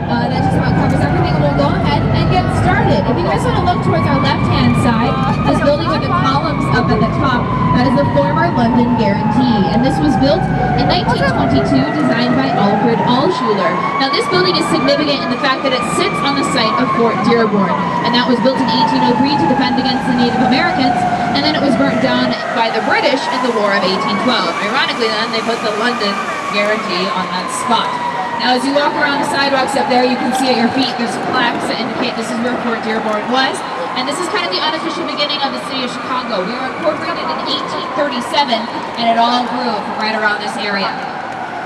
That just about covers everything. We'll go ahead and get started. If you guys want to look towards our left-hand side, this building with the columns up at the top, that is the former London Guarantee. And this was built in 1922, designed by Alfred Alschuler. Now this building is significant in the fact that it sits on the site of Fort Dearborn. And that was built in 1803 to defend against the Native Americans. And then it was burnt down by the British in the War of 1812. Ironically then, they put the London Guarantee on that spot. Now as you walk around the sidewalks up there, you can see at your feet there's plaques that indicate this is where Fort Dearborn was. And this is kind of the unofficial beginning of the city of Chicago. We were incorporated in 1837 and it all grew from right around this area.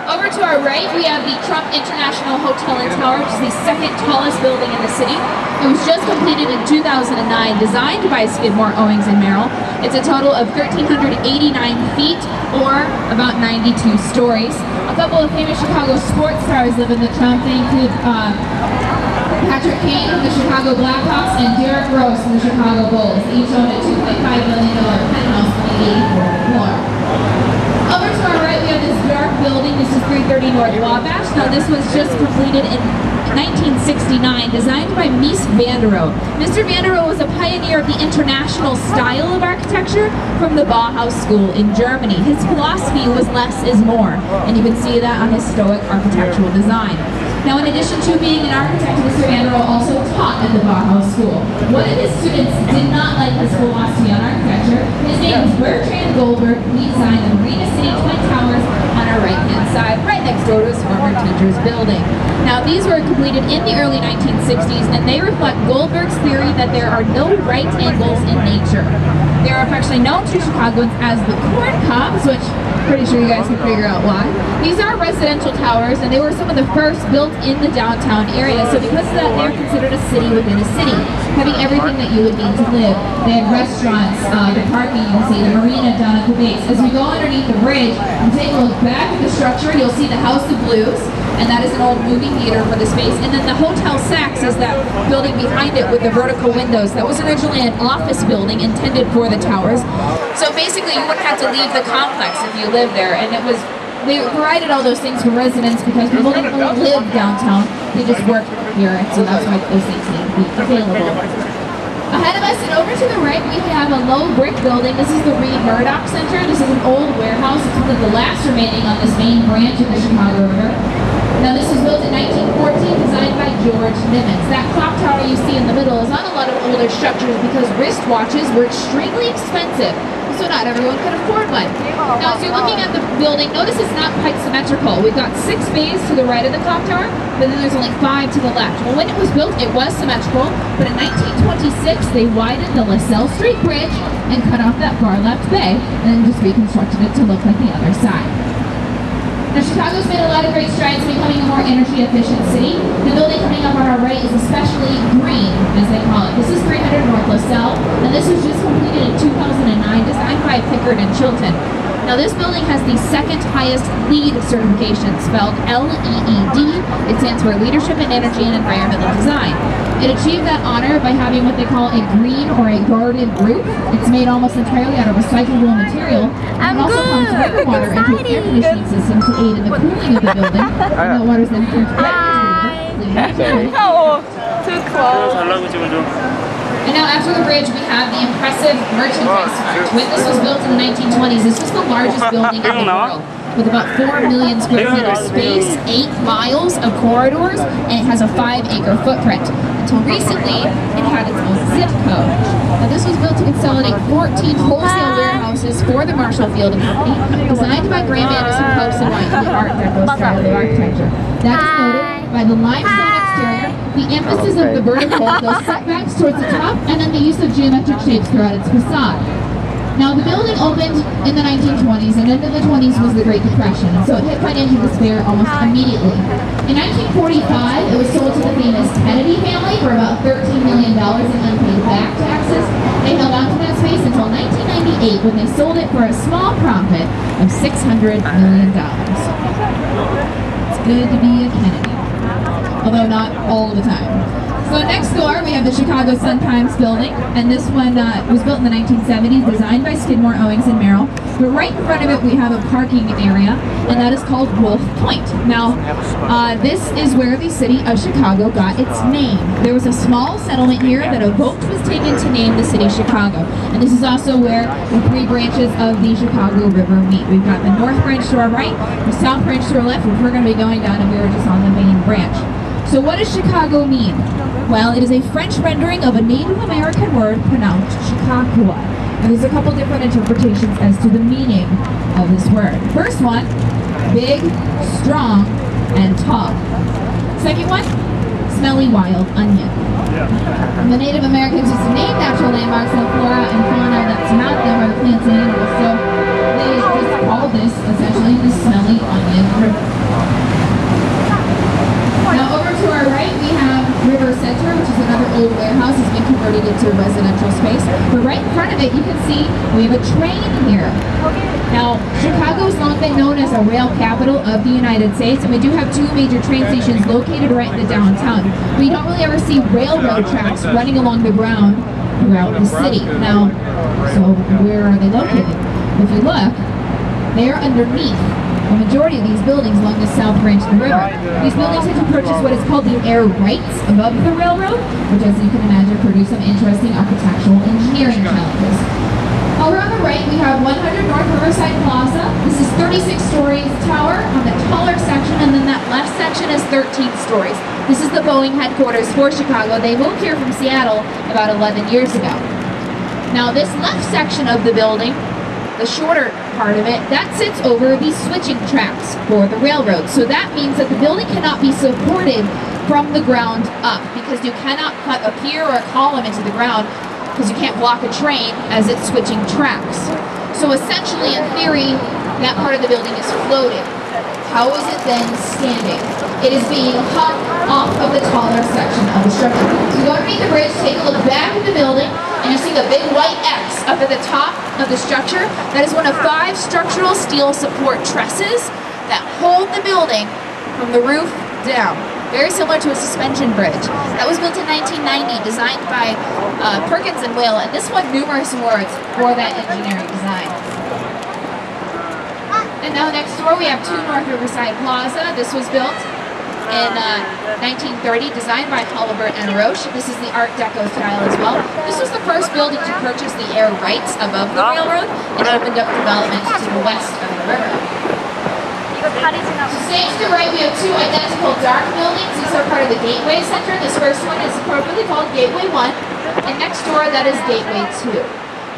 Over to our right, we have the Trump International Hotel and Tower, which is the second tallest building in the city. It was just completed in 2009, designed by Skidmore, Owings & Merrill. It's a total of 1,389 feet, or about 92 stories. A couple of famous Chicago sports stars live in the Trump. They include Patrick Kane from the Chicago Blackhawks and Derrick Rose from the Chicago Bulls. They each own a $2.5 million penthouse on the 84th floor. Over to our right, we have this dark building. This is 330 North Wabash. Now this was just completed in 1969, designed by Mies van der Rohe. Mr. van der Rohe was a pioneer of the international style of architecture from the Bauhaus School in Germany. His philosophy was less is more, and you can see that on his Stoic architectural design. Now, in addition to being an architect, Mr. van der Rohe also taught at the Bauhaus School. One of his students did not like his philosophy on architecture. His name was Bertrand Goldberg. He designed the Marina City Twin Towers on our right-hand side, right next door to his former teacher's building. Now, these were completed in the early 1960s, and they reflect Goldberg's theory that there are no right angles in nature. They are affectionately known to Chicagoans as the corn cobs, which pretty sure you guys can figure out why. These are residential towers, and they were some of the first built in the downtown area. So because of that, they're considered a city within a city, having everything that you would need to live. They had restaurants, the parking, you can see the marina down at the base. As we go underneath the bridge and take a look back at the structure, you'll see the House of Blues, and that is an old movie theater for the space. And then the Hotel Saks is that building behind it with the vertical windows. That was originally an office building intended for the towers. So basically, you wouldn't have to leave the complex if you lived there, and it was. They provided all those things for residents because people didn't really live downtown, they just worked here, and so that's why those things need to be available. Ahead of us and over to the right, we have a low brick building. This is the Reed Murdoch Center. This is an old warehouse. It's one of the last remaining on this main branch of the Chicago River. Now this was built in 1914, designed by George Nimitz. That clock tower you see in the middle is on a lot of older structures because wristwatches were extremely expensive. So not everyone could afford one. Now as you're looking at the building, notice it's not quite symmetrical. We've got 6 bays to the right of the clock tower, but then there's only 5 to the left. Well, when it was built, it was symmetrical, but in 1926, they widened the LaSalle Street Bridge and cut off that far left bay, and then just reconstructed it to look like the other side. Now, Chicago's made a lot of great strides becoming a more energy-efficient city. The building coming up on our right is especially green, as they call it. This is 300 North LaSalle, and this was just completed in 2009, designed by Pickard and Chilton. Now, this building has the second highest LEED certification, spelled L-E-E-D. It stands for Leadership in Energy and Environmental Design. It achieved that honor by having what they call a green or a guarded roof. It's made almost entirely out of recyclable material. And it also pumps river water into an air conditioning system to aid in the cooling of the building. And that water is then pumped back into the river. Oh, too close. And now after the bridge, we have the impressive merchandise mart. When this was built in the 1920s, this was the largest building in the world, with about 4 million square feet of space, 8 miles of corridors, and it has a 5-acre footprint. Until recently, it had its own zip code. Now this was built to consolidate 14 wholesale warehouses for the Marshall Field and Company, designed by Graham Anderson Post and White in the Art Deco style of architecture. That is noted by the limestone exterior, the emphasis of the vertical, those setbacks towards the top, and then the use of geometric shapes throughout its facade. Now the building opened in the 1920s, and into the 20s was the Great Depression, so it hit financial despair almost immediately. In 1945, it was sold to the famous Kennedy family for about $13 million in unpaid back taxes. They held on to that space until 1998, when they sold it for a small profit of $600 million. It's good to be a Kennedy, although not all the time. So next door we have the Chicago Sun-Times building, and this one was built in the 1970s, designed by Skidmore, Owings & Merrill. But right in front of it we have a parking area, and that is called Wolf Point. Now, this is where the city of Chicago got its name. There was a small settlement here that a vote was taken to name the city Chicago. And this is also where the three branches of the Chicago River meet. We've got the North Branch to our right, the South Branch to our left, which we're going to be going down, and we were just on the main branch. So what does Chicago mean? Well, it is a French rendering of a Native American word pronounced Chicago. And there's a couple different interpretations as to the meaning of this word. First one, big, strong, and tall. Second one, smelly wild onion. The Native Americans used to name natural landmarks and flora and fauna that surround them, or the plants and animals, so they just call this essentially the smelly onion river. Now over to our right we have River Center, which is another old warehouse. It's been converted into residential space. But right in front of it you can see we have a train here. Now Chicago has long been known as a rail capital of the United States, and we do have two major train stations located right in the downtown. But you don't really ever see railroad tracks running along the ground throughout the city. Now, so where are they located? If you look, they are underneath the majority of these buildings along the South Branch of the river. These buildings had to purchase what is called the air rights above the railroad, which, as you can imagine, produced some interesting architectural engineering challenges. Over on the right, we have 100 North Riverside Plaza. This is 36 stories tower on the taller section, and then that left section is 13 stories. This is the Boeing headquarters for Chicago. They moved here from Seattle about 11 years ago. Now, this left section of the building, the shorter part of it, that sits over the switching tracks for the railroad. So that means that the building cannot be supported from the ground up, because you cannot cut a pier or a column into the ground, because you can't block a train as it's switching tracks. So essentially, in theory, that part of the building is floating. How is it then standing? It is being hung off of the taller section of the structure. So go underneath the bridge, take a look back at the building, and you see the big white X up at the top of the structure. That is one of 5 structural steel support trusses that hold the building from the roof down. Very similar to a suspension bridge. That was built in 1990, designed by Perkins and Will, and this won numerous awards for that engineering design. And now next door we have 2 North Riverside Plaza. This was built in 1930, designed by Holabert and Roche. This is the Art Deco style as well. This was the first building to purchase the air rights above the railroad and opened up development to the west of the river. So staying to the right, we have 2 identical dark buildings. These are part of the Gateway Center. This first one is appropriately called Gateway 1, and next door that is Gateway 2.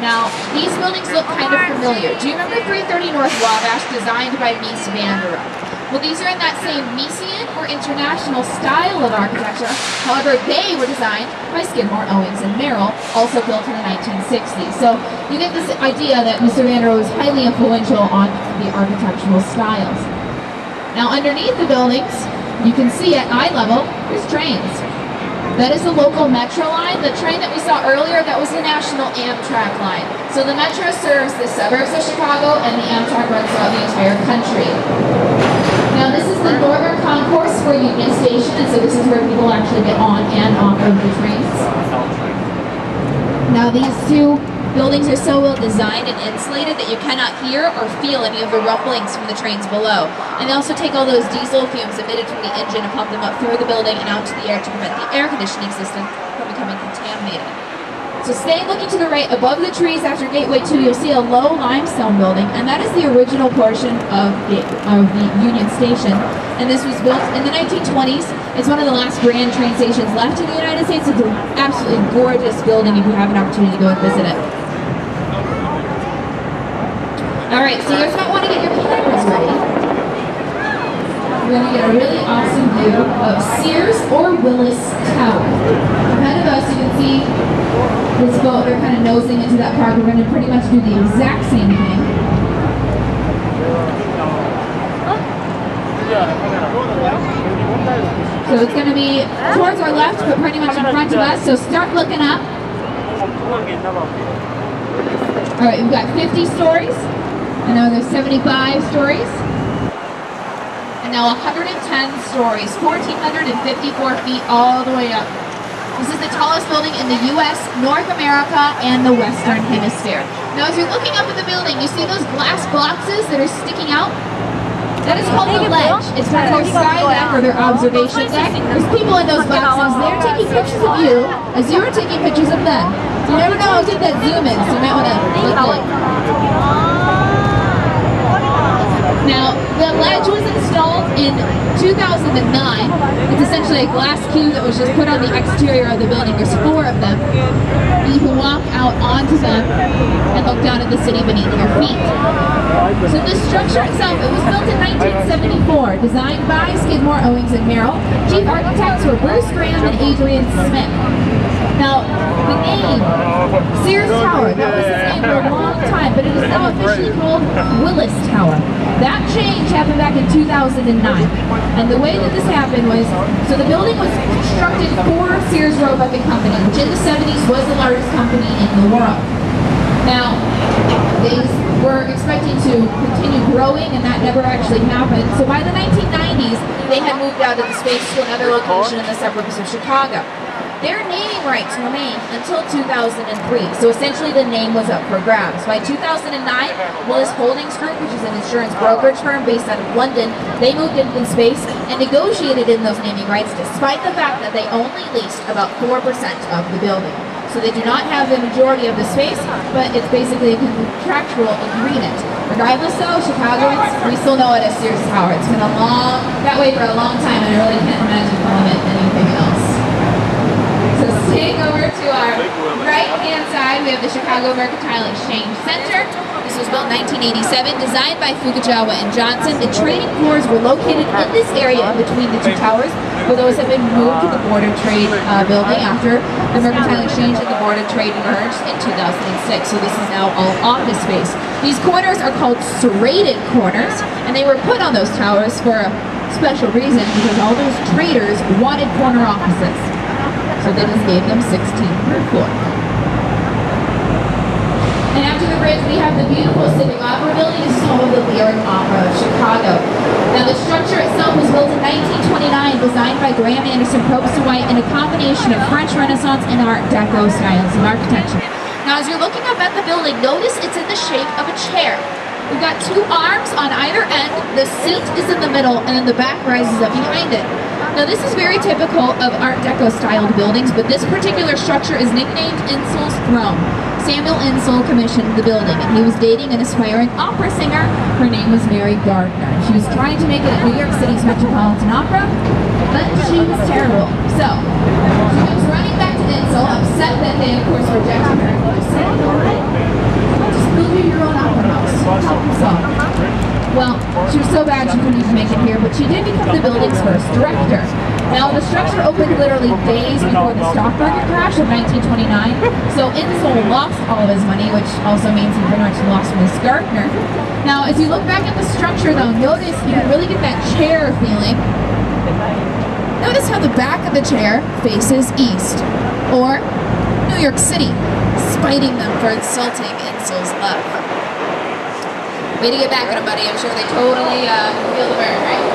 Now, these buildings look kind of familiar. Do you remember 330 North Wabash, designed by Mies van der Rohe? Well, these are in that same Miesian or international style of architecture. However, they were designed by Skidmore, Owings & Merrill, also built in the 1960s. So you get this idea that Mr. van der Rohe was highly influential on the architectural styles. Now, underneath the buildings, you can see at eye level, there's trains. That is the local Metro line. The train that we saw earlier, that was the national Amtrak line. So the Metro serves the suburbs of Chicago, and the Amtrak runs throughout the entire country. Now this is the Northern Concourse for Union Station, and so this is where people actually get on and off of the trains. Now these 2 buildings are so well designed and insulated that you cannot hear or feel any of the rumblings from the trains below. And they also take all those diesel fumes emitted from the engine and pump them up through the building and out to the air to prevent the air conditioning system from becoming contaminated. So stay looking to the right above the trees after Gateway 2, you'll see a low limestone building, and that is the original portion of the Union Station. And this was built in the 1920s. It's one of the last grand train stations left in the United States. It's an absolutely gorgeous building if you have an opportunity to go and visit it. Alright, so you might want to get your cameras ready. We're going to get a really awesome view of Sears or Willis Tower. Ahead of us, you can see this boat. They're kind of nosing into that park. We're going to pretty much do the exact same thing. So it's going to be towards our left, but pretty much in front of us. So start looking up. Alright, we've got 50 stories. And now there's 75 stories. And now 110 stories, 1,454 feet all the way up. This is the tallest building in the U.S., North America, and the Western Hemisphere. Now, as you're looking up at the building, you see those glass boxes that are sticking out? That is called the ledge. It's part of their sky deck or their observation deck. There's people in those boxes. They're taking pictures of you as you are taking pictures of them. So you never know how to get that zoom in, so you might want to look like. Now, the ledge was installed in 2009. It's essentially a glass cube that was just put on the exterior of the building. There's 4 of them. You can walk out onto them and look down at the city beneath your feet. So the structure itself, it was built in 1974, designed by Skidmore, Owings & Merrill. Chief architects were Bruce Graham and Adrian Smith. Now, the name, Sears Tower, that was its name for a long time, but it is now officially called Willis Tower. That change happened back in 2009. And the way that this happened was, so the building was constructed for Sears Roebuck & Company, which in the 70s was the largest company in the world. Now, they were expecting to continue growing, and that never actually happened. So by the 1990s, they had moved out of the space to another location in the suburbs of Chicago. Their naming rights remained until 2003, so essentially the name was up for grabs. By 2009, Willis Holdings Group, which is an insurance brokerage firm based out of London, they moved into the space and negotiated in those naming rights despite the fact that they only leased about 4% of the building. So they do not have the majority of the space, but it's basically a contractual agreement. Regardless though, Chicagoans, we still know it as Sears Tower. It's been that way for a long time, and I really can't imagine calling it anything else. So staying over to our right-hand side, we have the Chicago Mercantile Exchange Center. This was built in 1987, designed by Fukujawa and Johnson. The trading floors were located in this area in between the 2 towers, where those have been moved to the Board of Trade building after the Mercantile Exchange and the Board of Trade merged in 2006. So this is now all office space. These corners are called serrated corners, and they were put on those towers for a special reason, because all those traders wanted corner offices. So they just gave them 16 per floor. And after the bridge, we have the beautiful Civic Opera Building. This is home of the Lyric Opera of Chicago. Now, the structure itself was built in 1929, designed by Graham Anderson, Probst & White, in a combination of French Renaissance and Art Deco styles of architecture. Now, as you're looking up at the building, notice it's in the shape of a chair. We've got 2 arms on either end, the seat is in the middle, and then the back rises up behind it. Now, this is very typical of Art Deco styled buildings, but this particular structure is nicknamed Insull's Throne. Samuel Insull commissioned the building, and he was dating an aspiring opera singer. Her name was Mary Gardner. She was trying to make it at New York City's Metropolitan Opera, but she was terrible. So, she comes running back to Insull, upset that they, of course, rejected her. She said, just build you your own opera house. Help yourself. Well, she was so bad she couldn't even make it here, but she did become the building's first director. Now, the structure opened literally days before the stock market crash of 1929, so Insull lost all of his money, which also means he pretty much lost Miss Gardner. Now, as you look back at the structure, though, notice you can really get that chair feeling. Notice how the back of the chair faces east, or New York City, spiting them for insulting Insull's love. Way to get back at them, buddy. I'm sure they totally feel the burn, right?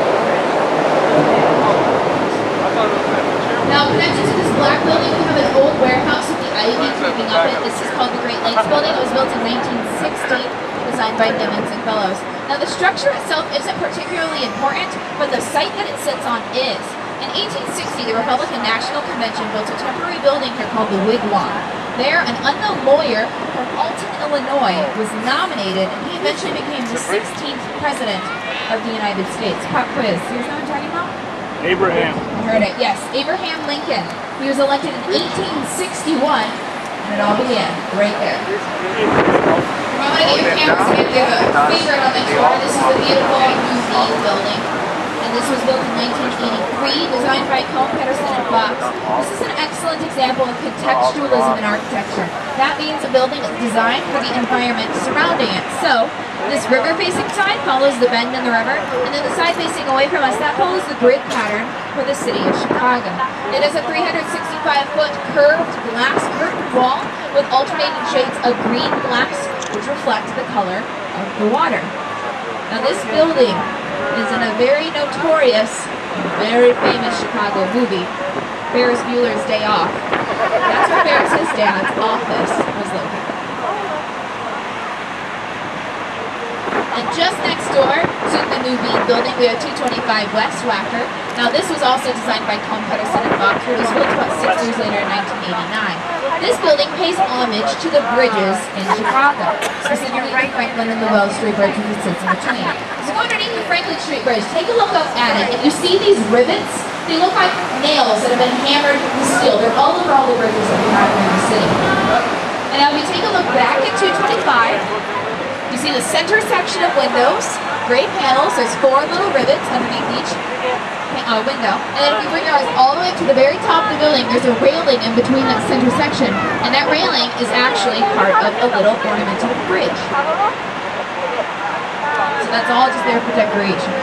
Now, connected to this black building, we have an old warehouse with the ivy creeping up it. This is called the Great Lakes Building. It was built in 1960, designed by Nimitz and Fellows. Now, the structure itself isn't particularly important, but the site that it sits on is. In 1860, the Republican National Convention built a temporary building here called the Wigwam. There, an unknown lawyer from Alton, Illinois, was nominated, and he eventually became the 16th president of the United States. Pop quiz. You guys know what I'm talking about? Abraham. I heard it. Yes, Abraham Lincoln. He was elected in 1861, and it all began right there. I'm going to get your cameras to get the favorite on the tour. This is the beautiful museum building. And this was built in 1983, designed by Cohn, Pedersen, and Fox. This is an excellent example of contextualism in architecture. That means a building is designed for the environment surrounding it. So, this river-facing side follows the bend in the river, and then the side facing away from us, that follows the grid pattern for the city of Chicago. It is a 365-foot curved glass curtain wall with alternating shades of green glass, which reflect the color of the water. Now, this building is in a very notorious, very famous Chicago movie Ferris Bueller's Day Off. That's where Ferris's dad's office was located. And just next door to the new Bean building, we have 225 West Wacker. Now this was also designed by Tom Pedersen and Boxford. It was built about 6 years later in 1989. This building pays homage to the bridges in Chicago, specifically the Franklin and the Wells Street Bridge, which it sits in between. So go underneath the Franklin Street Bridge, take a look up at it, and you see these rivets. They look like nails that have been hammered into steel. They're all over all the bridges that we have here in the city. And now if you take a look back at 225, you see the center section of windows, gray panels. There's 4 little rivets underneath each window. And then if you bring your eyes all the way to the very top of the building, there's a railing in between that center section. And that railing is actually part of a little ornamental bridge. So that's all just there for decoration.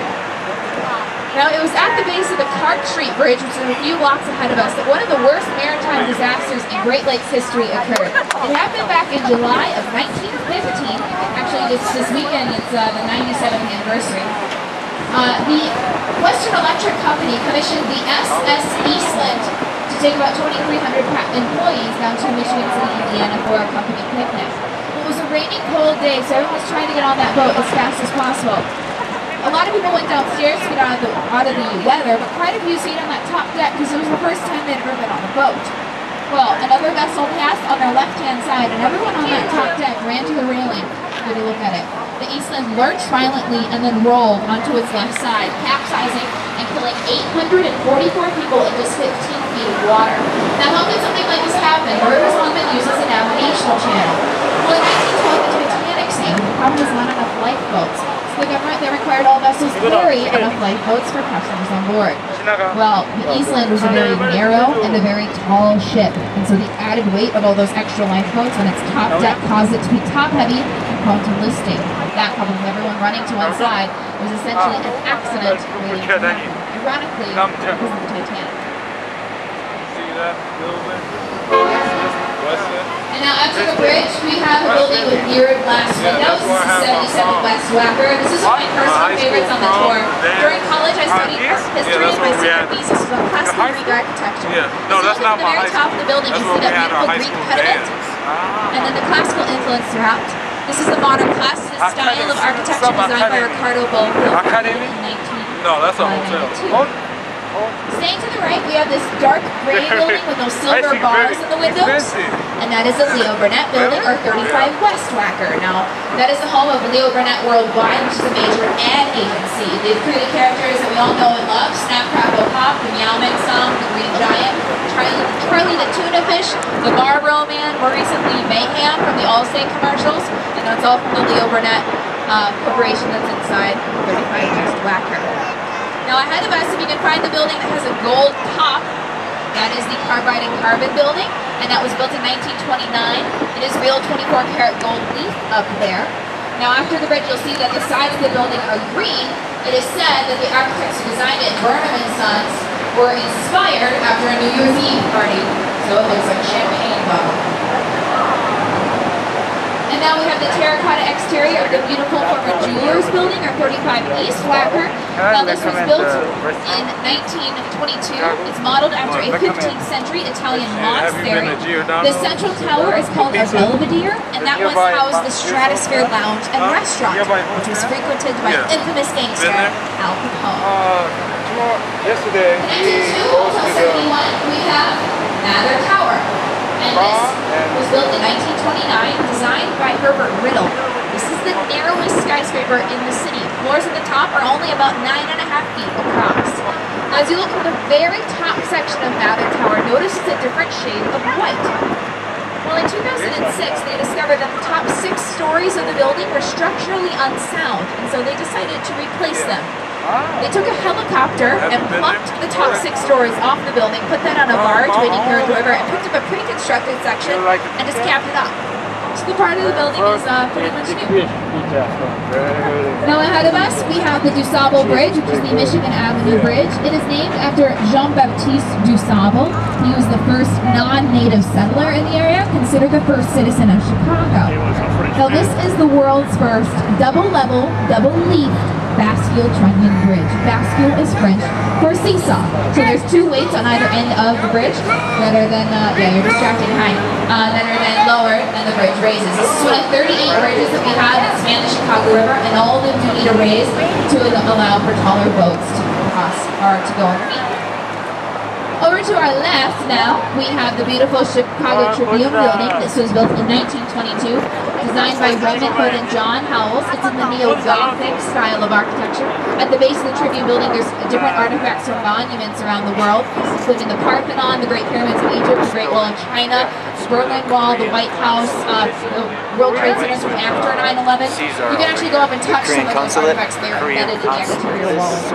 Now, it was at the base of the Clark Street Bridge, which is a few blocks ahead of us, that one of the worst maritime disasters in Great Lakes history occurred. It happened back in July of 1915. Actually, this weekend, it's the 97th anniversary. The Western Electric Company commissioned the SS Eastland to take about 2,300 employees down to Michigan City, Indiana for a company picnic. It was a rainy, cold day, so everyone was trying to get on that boat as fast as possible. A lot of people went downstairs to get out of the weather, but quite a few stayed on that top deck because it was the first time they'd ever been on a boat. Well, another vessel passed on their left-hand side, and everyone on that top deck ran to the railing to look at it. The Eastland lurched violently and then rolled onto its left side, capsizing and killing 844 people in just 15 feet of water. Now, how could something like this happen? The river's long been used as a navigational channel. Well, in 1912, the Titanic sank. The problem was not enough lifeboats. The government that required all vessels carry enough lifeboats for passengers on board. Well, the Eastland was a very narrow and a very tall ship, and so the added weight of all those extra lifeboats on its top deck caused it to be top-heavy and prone to listing. That, coupled with everyone running to one side, was essentially an accident waiting to happen. Ironically, because of the Titanic. See that little bit? And now after the bridge, we have a building with mirrored glass windows. This is 77 West Wacker. This is one of my personal favorites on the tour. During college, I studied art history, and my second thesis was on classical Greek architecture. No, that's not my high school. At the very top of the building, you see that beautiful Greek pediment, and then the classical influence throughout. This is the modern classicist style of architecture designed by Ricardo Bofill in 1992. No, that's a hotel. Staying to the right, we have this dark gray building with those silver bars in the windows, and that is the Leo Burnett building, or 35 West Wacker. Now, that is the home of Leo Burnett Worldwide, which is a major ad agency. They've created characters that we all know and love: Snap, Crackle, Pop, the Meow Mix Song, the Green Giant, Charlie the Tuna Fish, the Barbaro Man, more recently Mayhem from the Allstate commercials, and that's all from the Leo Burnett corporation that's inside 35 West Wacker. Now ahead of us, if you can find the building that has a gold top, that is the Carbide and Carbon building, and that was built in 1929. It is real 24-karat gold leaf up there. Now after the bridge, you'll see that the sides of the building are green. It is said that the architects who designed it, Burnham and Sons, were inspired after a New Year's Eve party, so it looks like champagne bottle. And now we have the terracotta exterior of the beautiful former Jewelers building, or 35 East Wacker. Now this was built in 1922. It's modeled after a 15th century Italian monastery. The central tower is called a belvedere, and that once housed the Stratosphere Lounge and Restaurant, which was frequented by infamous gangster Al Capone. Yesterday, In 1902 until 71, we have Mather Tower. And this was built in 1929, designed by Herbert Riddle. This is the narrowest skyscraper in the city. Floors at the top are only about 9.5 feet across. Now, as you look at the very top section of Mather Tower, notice it's a different shade of white. Well, in 2006, they discovered that the top 6 stories of the building were structurally unsound, and so they decided to replace them. They took a helicopter and plucked the top 6 stories off the building, put that on a barge waiting here at the river, and picked up a pre-constructed section and just capped it off. So the part of the building is pretty much new. Now ahead of us, we have the DuSable Bridge, which is the Michigan Avenue Bridge. It is named after Jean-Baptiste DuSable. He was the first non-native settler in the area, considered the first citizen of Chicago. Now this is the world's first double-level, double-leaf Bascule-Trunnion Bridge. Bascule is French for seesaw. So there's two weights on either end of the bridge that are then, yeah, you're distracting height, that are then lowered and the bridge raises. This is one of 38 bridges that we have that span the Chicago River, and all of them do need a raise to allow for taller boats to cross or to go underneath. Over to our left now, we have the beautiful Chicago Tribune building. This was built in 1922, designed by Raymond Hood and John Howells. It's in the neo-Gothic style of architecture. At the base of the Tribune building, there's different artifacts or monuments around the world, including the Parthenon, the Great Pyramids of Egypt, the Great Wall of China, the Berlin Wall, the White House, the World Trade Center from after 9/11. You can actually go up and touch some of those artifacts there embedded in the exterior walls.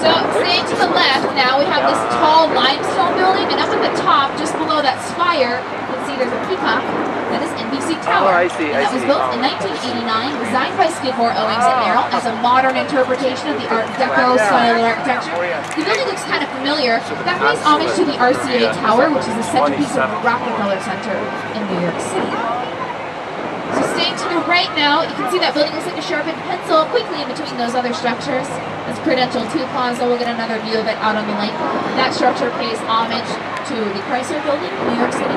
So, staying to the left now, we have this tall limestone building, and up at the top, just below that spire, you can see there's a peacock. That is NBC Tower. Oh, I see, and that was built in 1989, designed by Skidmore, Owings & Merrill as a modern interpretation of the Art Deco style of architecture. The building looks kind of familiar. That pays homage to the RCA Tower, which is the centerpiece of the Rockefeller Center in New York City. So staying to the right now, you can see that building looks like a sharpened pencil quickly in between those other structures. That's Prudential 2 Plaza. We'll get another view of it out on the lake. That structure pays homage to the Chrysler Building in New York City.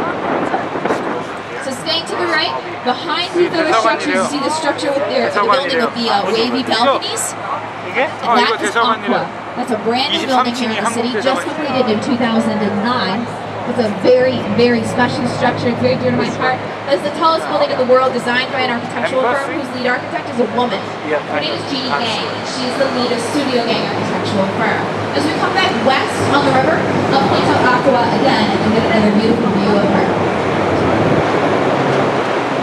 So staying to the right, behind these other structures, you see the structure with the building with the wavy balconies. And that is Aqua. That's a brand new building here in the city, just completed in 2009. It's a very, very special structure. It's very dear to my heart. It's the tallest building in the world, designed by an architectural firm whose lead architect is a woman. Her name is Jeannie Gang. She's the lead of Studio Gang Architectural Firm. As we come back west on the river, I'll point out Aqua again and you'll get another beautiful view of her.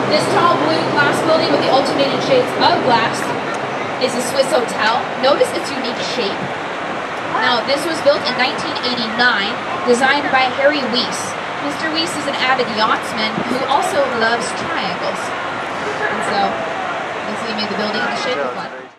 This tall blue glass building with the alternating shades of glass is a Swiss hotel. Notice its unique shape. Now, this was built in 1989, designed by Harry Weiss. Mr. Weiss is an avid yachtsman who also loves triangles. And so, you can see he made the building in the shape of one.